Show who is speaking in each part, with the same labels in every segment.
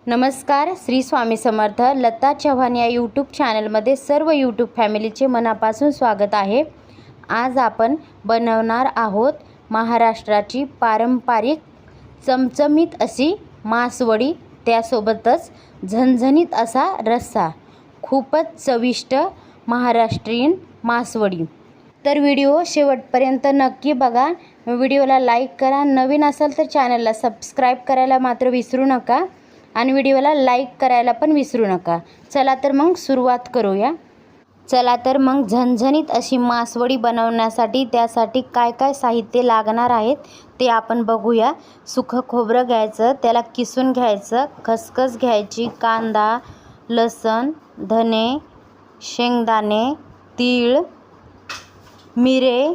Speaker 1: नमस्कार, श्री स्वामी समर्थ. लता चव्हाण या यूट्यूब चॅनलमध्ये सर्व यूट्यूब फॅमिलीचे मनापासून स्वागत आहे. आज आपण बनवणार आहोत महाराष्ट्राची पारंपरिक चमचमीत अशी मासवडी, त्यासोबतच झणझणीत असा रस्सा. खूपच चविष्ट महाराष्ट्रीयन मासवडी. तर व्हिडिओ शेवटपर्यंत नक्की बघा. व्हिडिओला लाईक करा. नवीन असाल तर चॅनलला सबस्क्राईब करायला मात्र विसरू नका आणि व्हिडिओला लाईक करायला पण विसरू नका. चला तर मग सुरुवात करूया. चला तर मग झणझणीत अशी मासवडी बनवण्यासाठी त्यासाठी काय काय साहित्य लागणार आहेत ते आपण बघूया. सुकं खोबरं घ्यायचं, त्याला किसून घ्यायचं, खसखस घ्यायची, कांदा, लसूण, धने, शेंगदाणे, तीळ, मिरे,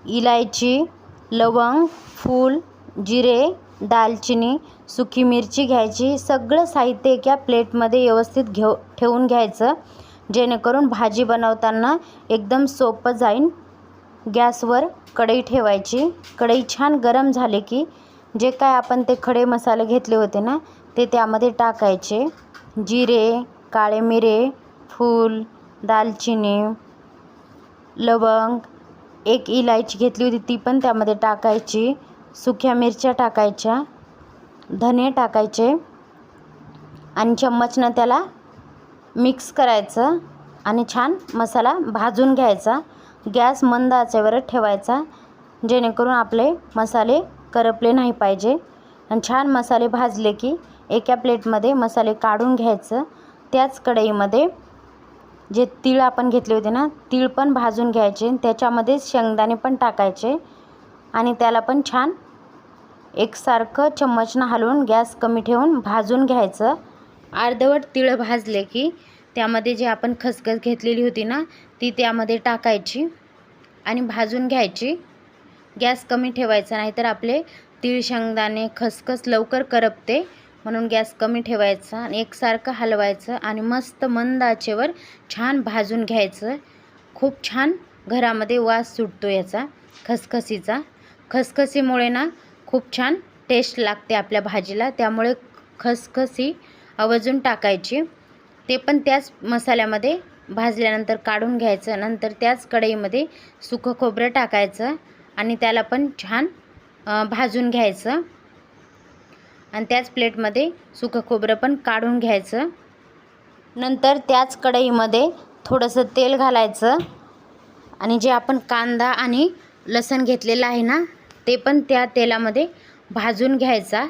Speaker 1: इलायची, लवंग, फूल, जिरे, दालचिनी, सुकी मिरची घ्यायची. सगळं साहित्य एका प्लेटमध्ये व्यवस्थित ठेवून घ्यायचं, जेणेकरून भाजी बनवताना एकदम सोपं जाईल. गॅसवर कढई ठेवायची. कढई छान गरम झाले की जे काय आपण ते खडे मसाले घेतले होते ना ते त्यामध्ये टाकायचे. जिरे, काळे मिरे, फूल, दालचिनी, लवंग, एक इलायची घेतली होती ती पण त्यामध्ये टाकायची. सुक्या मिरच्या टाकायच्या, धने टाकायचे आणि चम्मचनं त्याला मिक्स करायचं आणि छान मसाला भाजून घ्यायचा. गॅस मंद आचेवर ठेवायचा, जेणेकरून आपले मसाले करपले नाही पाहिजे. आणि छान मसाले भाजले की एका प्लेटमध्ये मसाले काढून घ्यायचं. त्याच कढईमध्ये जे तीळ आपण घेतले होते ना तीळ पण भाजून घ्यायचे. त्याच्यामध्ये शेंगदाणे पण टाकायचे आणि त्याला पण छान एकसारखं चम्मचनं हलवून गॅस कमी ठेवून भाजून घ्यायचं. अर्धवट तीळ भाजले की त्यामध्ये जे आपण खसखस घेतलेली होती ना ती त्यामध्ये टाकायची आणि भाजून घ्यायची. गॅस कमी ठेवायचा, नाहीतर आपले तीळ, शेंगदाणे, खसखस लवकर करपते, म्हणून गॅस कमी ठेवायचा आणि एकसारखं हलवायचं आणि मस्त मंद आचेवर छान भाजून घ्यायचं. खूप छान घरामध्ये वास सुटतो याचा खसखसीचा. खसखसीमुळे ना खूप छान टेस्ट लागते आपल्या भाजीला, त्यामुळे खसखसी आवर्जून टाकायची. ते पण त्याच मसाल्यामध्ये भाजल्यानंतर काढून घ्यायचं. नंतर त्याच कढईमध्ये सुकं खोबरं टाकायचं आणि त्याला पण छान भाजून घ्यायचं आणि त्याच प्लेटमध्ये सुकं खोबरं पण काढून घ्यायचं. नंतर त्याच कढईमध्ये थोडंसं तेल घालायचं आणि जे आपण कांदा आणि लसूण घेतलेलं आहे ना ते पण त्या तेलामध्ये भाजून घ्यायचा.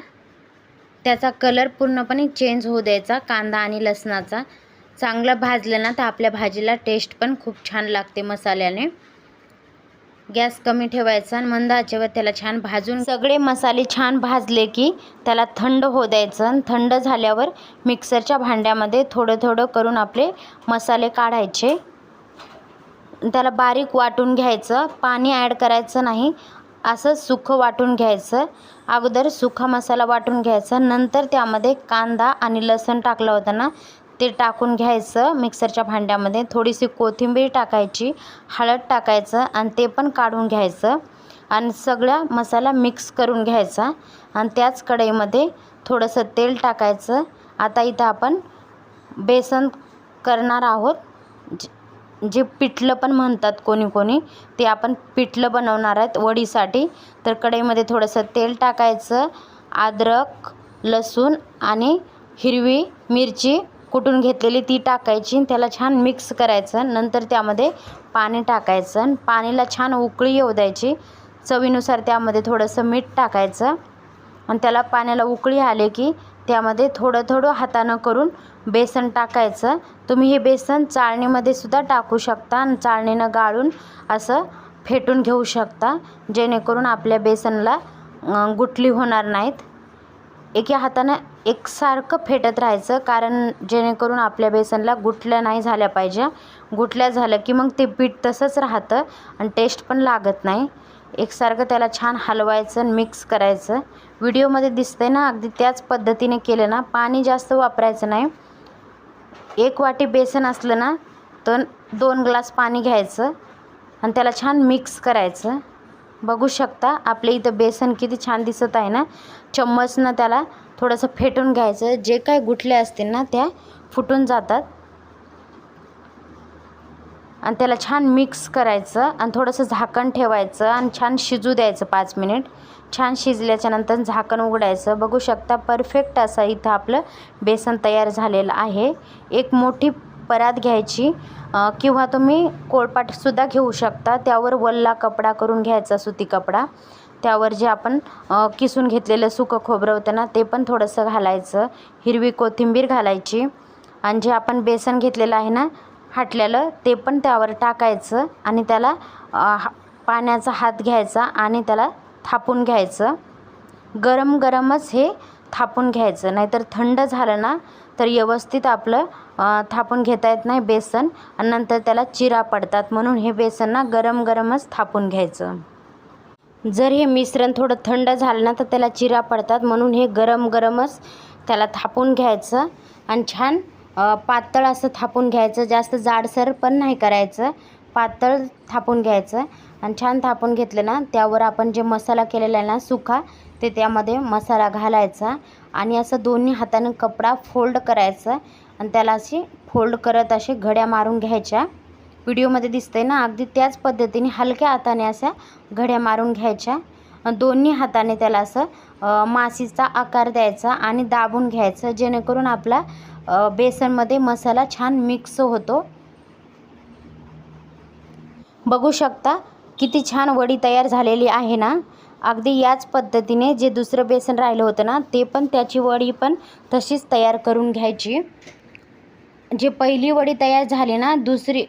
Speaker 1: त्याचा कलर पूर्णपणे चेंज होऊ द्यायचा कांदा आणि लसणाचा. चांगलं भाजलं ना तर आपल्या भाजीला टेस्ट पण खूप छान लागते मसाल्याने. गॅस कमी ठेवायचा आणि मंद आचेवर त्याला छान भाजून सगळे मसाले छान भाजले की त्याला थंड होऊ द्यायचं. थंड झाल्यावर मिक्सरच्या भांड्यामध्ये थोडं थोडं करून आपले मसाले काढायचे. त्याला बारीक वाटून घ्यायचं, पाणी ॲड करायचं नाही, असं सुकं वाटून घ्यायचं. अगोदर सुका मसाला वाटून घ्यायचा, नंतर त्यामध्ये कांदा आणि लसूण टाकलं होतं ना ते टाकून घ्यायचं मिक्सरच्या भांड्यामध्ये. थोडीशी कोथिंबीर टाकायची, हळद टाकायचं आणि ते पण काढून घ्यायचं आणि सगळा मसाला मिक्स करून घ्यायचा. आणि त्याच कढईमध्ये थोडंसं तेल टाकायचं. आता इथं आपण बेसन करणार आहोत, जे पिठलं पण म्हणतात कोणी कोणी, ते आपण पिठलं बनवणार आहेत वडीसाठी. तर कढईमध्ये थोडंसं तेल टाकायचं, अद्रक, लसूण आणि हिरवी मिरची कुटून घेतलेली ती टाकायची. त्याला छान मिक्स करायचं. नंतर त्यामध्ये पाणी टाकायचं आणि पाणीला छान उकळी येऊ द्यायची. चवीनुसार त्यामध्ये थोडंसं मीठ टाकायचं आणि त्याला पाण्याला उकळी आले की त्यामध्ये थोडं थोडं हातानं करून बेसन टाकायचं. तुम्ही हे बेसन चाळणीमध्ये सुद्धा टाकू शकता आणि चाळणीनं गाळून असं फेटून घेऊ शकता, जेणेकरून आपल्या बेसनला गुठली होणार नाहीत. एका हातानं एकसारखं फेटत राहायचं, कारण जेणेकरून आपल्या बेसनला गुठल्या नाही झाल्या पाहिजे. गुठल्या झालं की मग ते पीठ तसंच राहतं आणि टेस्ट पण लागत नाही. एकसारखं त्याला छान हलवायचं आणि मिक्स करायचं. व्हिडिओमध्ये दिसतंय ना अगदी त्याच पद्धतीने केलं ना. पाणी जास्त वापरायचं नाही. 1 वाटी बेसन असलं ना तर 2 ग्लास पाणी घ्यायचं आणि त्याला छान मिक्स करायचं. बघू शकता आपल्या इथं बेसन किती छान दिसत आहे ना. चम्मचनं त्याला थोडंसं फेटून घ्यायचं, जे काय गुठल्या असतील ना त्या फुटून जातात. आणि त्याला छान मिक्स करायचं आणि थोडंसं झाकण ठेवायचं आणि छान शिजू द्यायचं 5 मिनिट. छान शिजल्याच्या नंतर झाकण उघडायचं. बघू शकता परफेक्ट असं इथं आपलं बेसन तयार झालेलं आहे. एक मोठी परात घ्यायची किंवा तुम्ही पोळपाटसुद्धा घेऊ शकता. त्यावर वल्ला कपडा करून घ्यायचा, सुती कपडा. त्यावर जे आपण किसून घेतलेलं सुकं खोबरं होतं ना ते पण थोडंसं घालायचं. हिरवी कोथिंबीर घालायची आणि जे आपण बेसन घेतलेलं आहे ना हाटल्यालं ते पण त्यावर टाकायचं आणि त्याला पाण्याचा हात घ्यायचा आणि त्याला थापून घ्यायचं. गरम गरमच हे थापून घ्यायचं, नाहीतर थंड झालं ना तर व्यवस्थित आपलं थापून घेता येत नाही बेसन आणि नंतर त्याला चिरा पडतात. म्हणून हे बेसन ना गरम गरमच थापून घ्यायचं. जर हे मिश्रण थोडं थंड झालं ना तर त्याला चिरा पडतात. म्हणून हे गरम गरमच त्याला थापून घ्यायचं आणि छान पातळ असं थापून घ्यायचं. जास्त जाडसर पण नाही करायचं, पातळ थापून घ्यायचं. आणि छान थापून घेतलं ना त्यावर आपण जे मसाला केलेला आहे ना सुका ते त्यामध्ये मसाला घालायचा आणि असं दोन्ही हाताने कपडा फोल्ड करायचा आणि त्याला अशी फोल्ड करत असे घड्या मारून घ्यायच्या. व्हिडिओमध्ये दिसतंय ना अगदी त्याच पद्धतीने हलक्या हाताने अशा घड्या मारून घ्यायच्या. दोन्ही हाताने त्याला असं माशीचा आकार द्यायचा आणि दाबून घ्यायचं, जेणेकरून आपला बेसनमध्ये मसाला छान मिक्स होतो. बघू शकता किती छान वडी तयार झालेली आहे ना. अगदी याच पद्धतीने जे दुसरं बेसन राहिलं होतं ना ते पण त्याची वडी पण तशीच तयार करून घ्यायची. जे पहिली वडी तयार झाली ना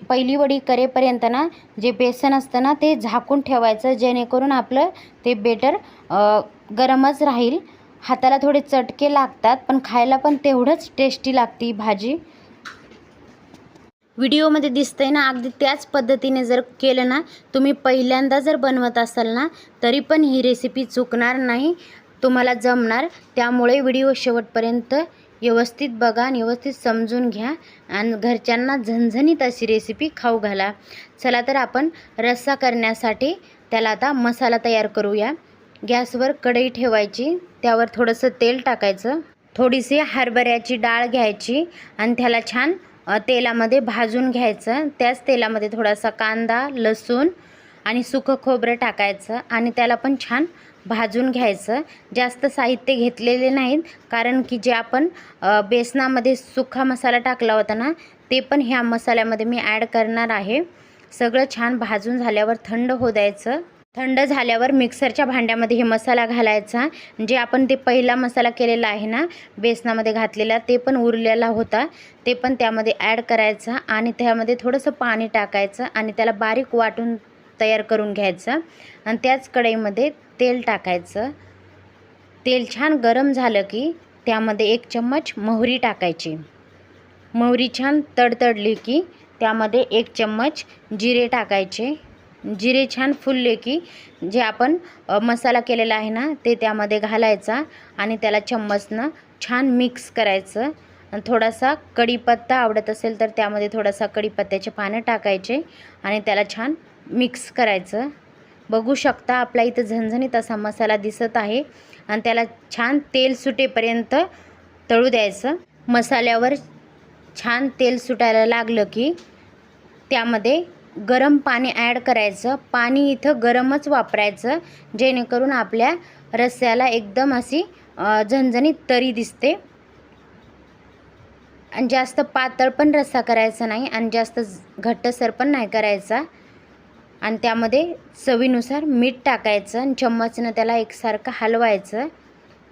Speaker 1: पहिली वडी करेपर्यंत ना जे बेसन असतं ना ते झाकून ठेवायचं, जेणेकरून आपलं ते बेटर गरमच राहील. हाताला थोडे चटके लागतात पण खायला पण तेवढंच टेस्टी लागते ही भाजी. व्हिडिओमध्ये दिसतंय ना अगदी त्याच पद्धतीने जर केलं ना, तुम्ही पहिल्यांदा जर बनवत असाल ना तरी पण ही रेसिपी चुकणार नाही, तुम्हाला जमणार. त्यामुळे व्हिडिओ शेवटपर्यंत व्यवस्थित बघा आणि व्यवस्थित समजून घ्या आणि घरच्यांना झणझणीत अशी रेसिपी खाऊ घाला. चला तर आपण रस्सा करण्यासाठी त्याला आता मसाला तयार करूया. गॅसवर कढई ठेवायची, त्यावर थोडंसं तेल टाकायचं. थोडीशी हरभऱ्याची डाळ घ्यायची आणि त्याला छान तेलामध्ये भाजून घ्यायचं. त्याच तेलामध्ये थोडासा कांदा, लसूण आणि सुकं खोबरं टाकायचं आणि त्याला पण छान भाजून घ्यायचं. जास्त साहित्य घेतलेले नाहीत, कारण की जे आपण बेसनामध्ये सुका मसाला टाकला होता ना ते पण ह्या मसाल्यामध्ये मी ॲड करणार आहे. सगळं छान भाजून झाल्यावर थंड होऊ द्यायचं. थंड झाल्यावर मिक्सरच्या भांड्यामध्ये हे मसाला घालायचा. जे आपण ते पहिला मसाला केलेला आहे ना बेसनामध्ये घातलेला ते पण उरलेला होता ते पण त्यामध्ये ॲड करायचा आणि त्यामध्ये थोडंसं पाणी टाकायचं आणि त्याला बारीक वाटून तयार करून घ्यायचं. आणि त्याच कढईमध्ये तेल टाकायचं. तेल छान गरम झालं की त्यामध्ये 1 चम्मच मोहरी टाकायची. मोहरी छान तडतडली की त्यामध्ये 1 चम्मच जिरे टाकायचे. जिरे छान फुलले की जे आपण मसाला केलेला आहे ना ते त्यामध्ये घालायचा आणि त्याला चम्मचनं छान मिक्स करायचं. थोडासा कढीपत्ता आवडत असेल तर त्यामध्ये थोडासा कढीपत्त्याचे पानं टाकायचे आणि त्याला छान मिक्स करायचं. बघू शकता आपला इथं झणझणीत असा मसाला दिसत आहे आणि त्याला छान तेल सुटेपर्यंत तळू द्यायचं. मसाल्यावर छान तेल सुटायला लागलं की त्यामध्ये गरम पाणी ॲड करायचं. पाणी इथं गरमच वापरायचं, जेणेकरून आपल्या रस्स्याला एकदम अशी झणझणीत तरी दिसते. आणि जास्त पातळ पण रस्सा करायचा नाही आणि जास्त घट्टसर पण नाही करायचा. आणि त्यामध्ये चवीनुसार मीठ टाकायचं आणि चम्मचनं त्याला एकसारखं हलवायचं.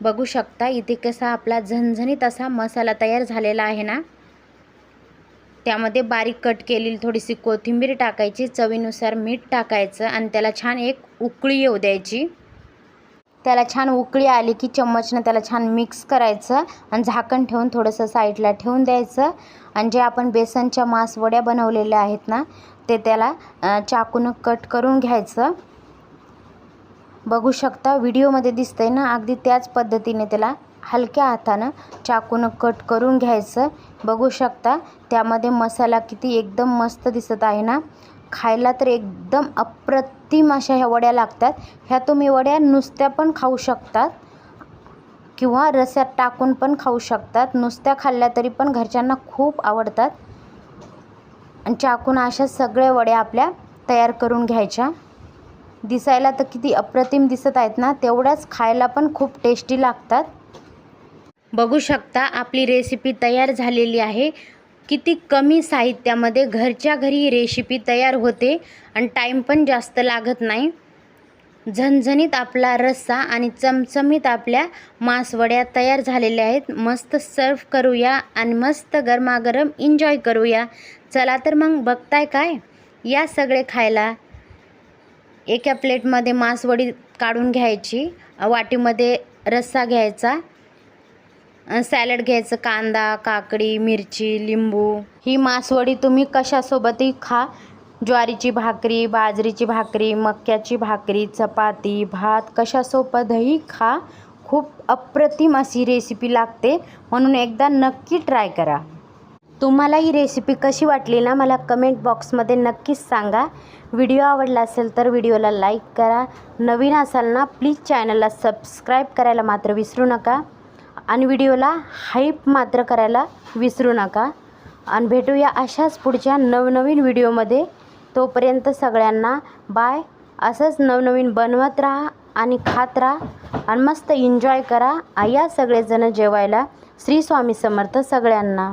Speaker 1: बघू शकता इथे कसा आपला झणझणीत असा मसाला तयार झालेला आहे ना. त्यामध्ये बारीक कट केलेली थोडीशी कोथिंबीर टाकायची, चवीनुसार मीठ टाकायचं आणि त्याला छान एक उकळी येऊ द्यायची. त्याला छान उकळी आली की चम्मचनं त्याला छान मिक्स करायचं आणि झाकण ठेवून थोडंसं साईडला ठेवून द्यायचं. आणि जे आपण बेसनच्या मासवड्या बनवलेल्या आहेत ना ते त्याला चाकूनं कट करून घ्यायचं. बघू शकता व्हिडिओमध्ये दिसतंय ना अगदी त्याच पद्धतीने त्याला हलक्या हातानं चाकूनं कट करून घ्यायचं. बघू शकता त्यामध्ये मसाला किती एकदम मस्त दिसत आहे ना. खायला तर एकदम अप्रतिम अशा ह्या वड्या लागतात. ह्या तुम्ही वड्या नुसत्या पण खाऊ शकतात किंवा रस्स्यात टाकून पण खाऊ शकतात. नुसत्या खाल्ल्या तरी पण घरच्यांना खूप आवडतात. आणि चाकून अशा सगळ्या वड्या आपल्या तयार करून घ्यायच्या. दिसायला तर किती अप्रतिम दिसत आहेत ना, तेवढ्याच खायला पण खूप टेस्टी लागतात. बघू शकता आपली रेसिपी तयार झालेली आहे. किती कमी साहित्यामध्ये घरच्या घरी ही रेसिपी तयार होते आणि टाईम पण जास्त लागत नाही. झणझणीत आपला रस्सा आणि चमचमीत आपल्या मासवड्या तयार झालेल्या आहेत. मस्त सर्व करूया आणि मस्त गरमागरम एन्जॉय करूया. चला तर मग बघताय काय, या सगळे खायला. एका प्लेटमध्ये मासवडी काढून घ्यायची, वाटीमध्ये रस्सा घ्यायचा, सॅलड घ्यायचं, कांदा, काकडी, मिरची, लिंबू. ही मासवडी तुम्ही कशासोबतही खा. ज्वारीची भाकरी, बाजरीची भाकरी, मक्याची भाकरी, चपाती, भात कशासोबतही खा. खूप अप्रतिम अशी रेसिपी लागते, म्हणून एकदा नक्की ट्राय करा. तुम्हाला ही रेसिपी कशी वाटली ना, मला कमेंट बॉक्समध्ये नक्कीच सांगा. व्हिडिओ आवडला असेल तर व्हिडिओला लाईक करा. नवीन असाल ना प्लीज चॅनलला सबस्क्राईब करायला मात्र विसरू नका आणि व्हिडिओला हाईप मात्र करायला विसरू नका. आणि भेटूया अशाच पुढच्या नवनवीन व्हिडिओमध्ये. तोपर्यंत सगळ्यांना बाय. असंच नवनवीन बनवत राहा आणि खात राहा आणि मस्त एन्जॉय करा. या सगळेजण जेवायला. श्री स्वामी समर्थ सगळ्यांना.